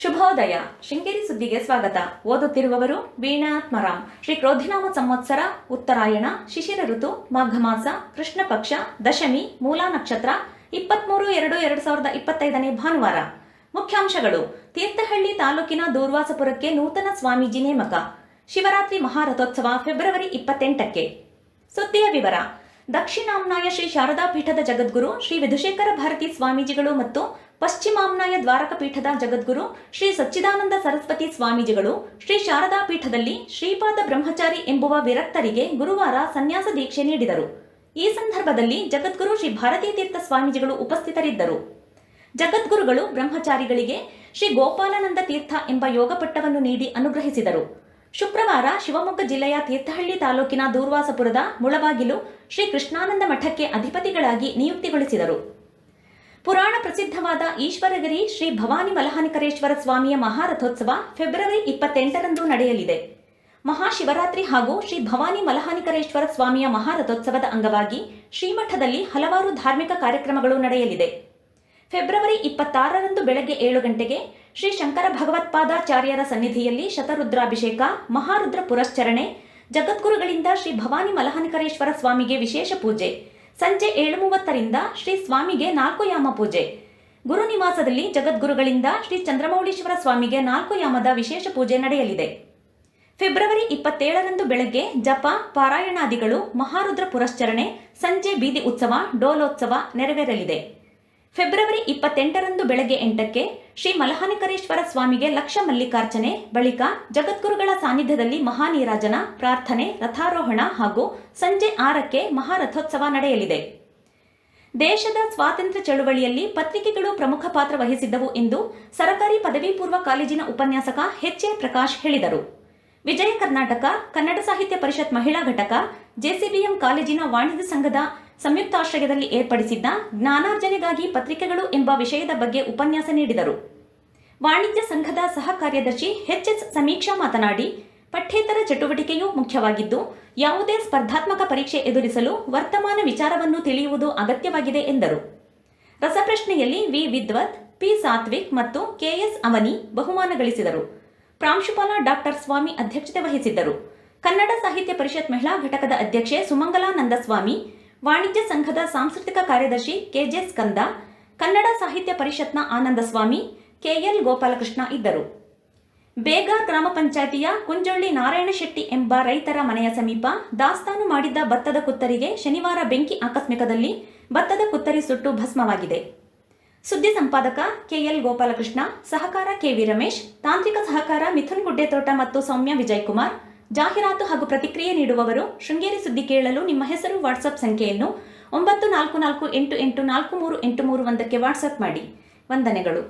ಶುಭೋದಯ. ಶೃಂಗೇರಿ ಸುದ್ದಿಗೆ ಸ್ವಾಗತ. ಓದುತ್ತಿರುವವರು ವೀಣಾ ಆತ್ಮರಾಮ್. ಶ್ರೀ ಕ್ರೋಧಿನಾಮ ಸಂವತ್ಸರ, ಉತ್ತರಾಯಣ, ಶಿಶಿರ ಋತು, ಮಾಘ ಮಾಸ, ಕೃಷ್ಣ ಪಕ್ಷ, ದಶಮಿ, ಮೂಲಾ ನಕ್ಷತ್ರ, 23/2/2025 ಭಾನುವಾರ. ಮುಖ್ಯಾಂಶಗಳು: ತೀರ್ಥಹಳ್ಳಿ ತಾಲೂಕಿನ ದೂರ್ವಾಸಪುರಕ್ಕೆ ನೂತನ ಸ್ವಾಮೀಜಿ ನೇಮಕ. ಶಿವರಾತ್ರಿ ಮಹಾರಥೋತ್ಸವ ಫೆಬ್ರವರಿ 28ಕ್ಕೆ. ಸುದ್ದಿಯ ವಿವರ. ದಕ್ಷಿಣಾಮ್ನಾಯ ಶ್ರೀ ಶಾರದಾ ಪೀಠದ ಜಗದ್ಗುರು ಶ್ರೀ ವಿಧುಶೇಖರ ಭಾರತಿ ಸ್ವಾಮೀಜಿಗಳು ಮತ್ತು ಪಶ್ಚಿಮಾಮ್ನಾಯ ದ್ವಾರಕ ಪೀಠದ ಜಗದ್ಗುರು ಶ್ರೀ ಸಚ್ಚಿದಾನಂದ ಸರಸ್ವತಿ ಸ್ವಾಮೀಜಿಗಳು ಶ್ರೀ ಶಾರದಾ ಪೀಠದಲ್ಲಿ ಶ್ರೀಪಾದ ಬ್ರಹ್ಮಚಾರಿ ಎಂಬುವ ವಿರಕ್ತರಿಗೆ ಗುರುವಾರ ಸನ್ಯಾಸ ದೀಕ್ಷೆ ನೀಡಿದರು. ಈ ಸಂದರ್ಭದಲ್ಲಿ ಜಗದ್ಗುರು ಶ್ರೀ ಭಾರತೀ ತೀರ್ಥ ಸ್ವಾಮೀಜಿಗಳು ಉಪಸ್ಥಿತರಿದ್ದರು. ಜಗದ್ಗುರುಗಳು ಬ್ರಹ್ಮಚಾರಿಗಳಿಗೆ ಶ್ರೀ ಗೋಪಾಲಾನಂದ ತೀರ್ಥ ಎಂಬ ಯೋಗ ಪಟ್ಟವನ್ನು ನೀಡಿ ಅನುಗ್ರಹಿಸಿದರು. ಶುಕ್ರವಾರ ಶಿವಮೊಗ್ಗ ಜಿಲ್ಲೆಯ ತೀರ್ಥಹಳ್ಳಿ ತಾಲೂಕಿನ ದೂರ್ವಾಸಪುರದ ಮುಳಬಾಗಿಲು ಶ್ರೀ ಕೃಷ್ಣಾನಂದ ಮಠಕ್ಕೆ ಅಧಿಪತಿಗಳಾಗಿ ನಿಯುಕ್ತಿಗೊಳಿಸಿದರು. ಪುರಾಣ ಪ್ರಸಿದ್ಧವಾದ ಈಶ್ವರಗಿರಿ ಶ್ರೀ ಭವಾನಿ ಮಲಹಾನಿಕರೇಶ್ವರ ಸ್ವಾಮಿಯ ಮಹಾರಥೋತ್ಸವ ಫೆಬ್ರವರಿ 28ರಂದು ನಡೆಯಲಿದೆ. ಮಹಾಶಿವರಾತ್ರಿ ಹಾಗೂ ಶ್ರೀ ಭವಾನಿ ಮಲಹಾನಿಕರೇಶ್ವರ ಸ್ವಾಮಿಯ ಮಹಾರಥೋತ್ಸವದ ಅಂಗವಾಗಿ ಶ್ರೀಮಠದಲ್ಲಿ ಹಲವಾರು ಧಾರ್ಮಿಕ ಕಾರ್ಯಕ್ರಮಗಳು ನಡೆಯಲಿದೆ. ಫೆಬ್ರವರಿ 26ರಂದು ಬೆಳಗ್ಗೆ 7 ಗಂಟೆಗೆ ಶ್ರೀ ಶಂಕರ ಭಗವತ್ಪಾದಾಚಾರ್ಯರ ಸನ್ನಿಧಿಯಲ್ಲಿ ಶತರುದ್ರಾಭಿಷೇಕ, ಮಹಾರುದ್ರ ಪುರಶ್ಚರಣೆ, ಜಗದ್ಗುರುಗಳಿಂದ ಶ್ರೀ ಭವಾನಿ ಮಲಹಾನಿಕರೇಶ್ವರ ಸ್ವಾಮಿಗೆ ವಿಶೇಷ ಪೂಜೆ, ಸಂಜೆ 7:30ರಿಂದ ಶ್ರೀ ಸ್ವಾಮಿಗೆ 4 ಯಾಮ ಪೂಜೆ, ಗುರುನಿವಾಸದಲ್ಲಿ ಜಗದ್ಗುರುಗಳಿಂದ ಶ್ರೀ ಚಂದ್ರಮೌಳೀಶ್ವರ ಸ್ವಾಮಿಗೆ 4 ಯಾಮದ ವಿಶೇಷ ಪೂಜೆ ನಡೆಯಲಿದೆ. ಫೆಬ್ರವರಿ 27ರಂದು ಬೆಳಗ್ಗೆ ಜಪ, ಪಾರಾಯಣಾದಿಗಳು, ಮಹಾರುದ್ರ ಪುರಶ್ಚರಣೆ, ಸಂಜೆ ಬೀದಿ ಉತ್ಸವ, ಡೋಲೋತ್ಸವ ನೆರವೇರಲಿದೆ. ಫೆಬ್ರವರಿ 28ರಂದು ಬೆಳಗ್ಗೆ 8ಕ್ಕೆ ಶ್ರೀ ಮಲಹಾನಿಕರೇಶ್ವರ ಸ್ವಾಮಿಗೆ ಲಕ್ಷ ಮಲ್ಲಿಕಾರ್ಚನೆ, ಬಳಿಕ ಜಗದ್ಗುರುಗಳ ಸಾನ್ನಿಧ್ಯದಲ್ಲಿ ಮಹಾನೀರಾಜನ, ಪ್ರಾರ್ಥನೆ, ರಥಾರೋಹಣ ಹಾಗೂ ಸಂಜೆ 6ಕ್ಕೆ ಮಹಾರಥೋತ್ಸವ ನಡೆಯಲಿದೆ. ದೇಶದ ಸ್ವಾತಂತ್ರ್ಯ ಚಳುವಳಿಯಲ್ಲಿ ಪತ್ರಿಕೆಗಳು ಪ್ರಮುಖ ಪಾತ್ರ ವಹಿಸಿದ್ದವು ಎಂದು ಸರಕಾರಿ ಪದವಿ ಪೂರ್ವ ಕಾಲೇಜಿನ ಉಪನ್ಯಾಸಕ ಎಚ್.ಎ. ಪ್ರಕಾಶ್ ಹೇಳಿದರು. ವಿಜಯ ಕರ್ನಾಟಕ ಕನ್ನಡ ಸಾಹಿತ್ಯ ಪರಿಷತ್ ಮಹಿಳಾ ಘಟಕ, ಜೆಸಿಬಿಎಂ ಕಾಲೇಜಿನ ವಾಣಿಜ್ಯ ಸಂಘದ ಸಂಯುಕ್ತಾಶ್ರಯದಲ್ಲಿ ಏರ್ಪಡಿಸಿದ್ದ ಜ್ಞಾನಾರ್ಜನೆಗಾಗಿ ಪತ್ರಿಕೆಗಳು ಎಂಬ ವಿಷಯದ ಬಗ್ಗೆ ಉಪನ್ಯಾಸ ನೀಡಿದರು. ವಾಣಿಜ್ಯ ಸಂಘದ ಸಹ ಕಾರ್ಯದರ್ಶಿ ಎಚ್.ಎಸ್. ಸಮೀಕ್ಷಾ ಮಾತನಾಡಿ, ಪಠ್ಯೇತರ ಚಟುವಟಿಕೆಯೂ ಮುಖ್ಯವಾಗಿದ್ದು, ಯಾವುದೇ ಸ್ಪರ್ಧಾತ್ಮಕ ಪರೀಕ್ಷೆ ಎದುರಿಸಲು ವರ್ತಮಾನ ವಿಚಾರವನ್ನು ತಿಳಿಯುವುದು ಅಗತ್ಯವಾಗಿದೆ ಎಂದರು. ರಸಪ್ರಶ್ನೆಯಲ್ಲಿ ವಿ. ವಿದ್ವತ್, ಪಿ. ಸಾತ್ವಿಕ್ ಮತ್ತು ಕೆ.ಎಸ್. ಅವನಿ ಬಹುಮಾನ ಗಳಿಸಿದರು. ಪ್ರಾಂಶುಪಾಲ ಡಾಕ್ಟರ್ ಸ್ವಾಮಿ ಅಧ್ಯಕ್ಷತೆ ವಹಿಸಿದ್ದರು. ಕನ್ನಡ ಸಾಹಿತ್ಯ ಪರಿಷತ್ ಮಹಿಳಾ ಘಟಕದ ಅಧ್ಯಕ್ಷೆ ಸುಮಂಗಲಾನಂದ ಸ್ವಾಮಿ, ವಾಣಿಜ್ಯ ಸಂಘದ ಸಾಂಸ್ಕೃತಿಕ ಕಾರ್ಯದರ್ಶಿ ಕೆ.ಜೆ. ಸ್ಕಂದ, ಕನ್ನಡ ಸಾಹಿತ್ಯ ಪರಿಷತ್ನ ಆನಂದ ಸ್ವಾಮಿ, ಕೆ.ಎಲ್. ಗೋಪಾಲಕೃಷ್ಣ ಇದ್ದರು. ಬೇಗಾರ್ ಗ್ರಾಮ ಪಂಚಾಯಿತಿಯ ಕುಂಜೊಳ್ಳಿ ನಾರಾಯಣ ಶೆಟ್ಟಿ ಎಂಬ ರೈತರ ಮನೆಯ ಸಮೀಪ ದಾಸ್ತಾನು ಮಾಡಿದ್ದ ಭತ್ತದ ಕುತ್ತರಿಗೆ ಶನಿವಾರ ಬೆಂಕಿ ಆಕಸ್ಮಿಕದಲ್ಲಿ ಭತ್ತದ ಕುತ್ತರಿ ಸುಟ್ಟು ಭಸ್ಮವಾಗಿದೆ. ಸುದ್ದಿ ಸಂಪಾದಕ ಕೆ.ಎಲ್. ಗೋಪಾಲಕೃಷ್ಣ, ಸಹಕಾರ ಕೆ.ವಿ. ರಮೇಶ್, ತಾಂತ್ರಿಕ ಸಹಕಾರ ಮಿಥುನ್ ಗುಡ್ಡೆತೋಟ ಮತ್ತು ಸೌಮ್ಯ ವಿಜಯಕುಮಾರ್. ಜಾಹೀರಾತು ಹಾಗೂ ಪ್ರತಿಕ್ರಿಯೆ ನೀಡುವವರು ಶೃಂಗೇರಿ ಸುದ್ದಿ ಕೇಳಲು ನಿಮ್ಮ ಹೆಸರು, ವಾಟ್ಸಪ್ ಸಂಖ್ಯೆಯನ್ನು 9448843831ಕ್ಕೆ ವಾಟ್ಸಪ್ ಮಾಡಿ. ವಂದನೆಗಳು.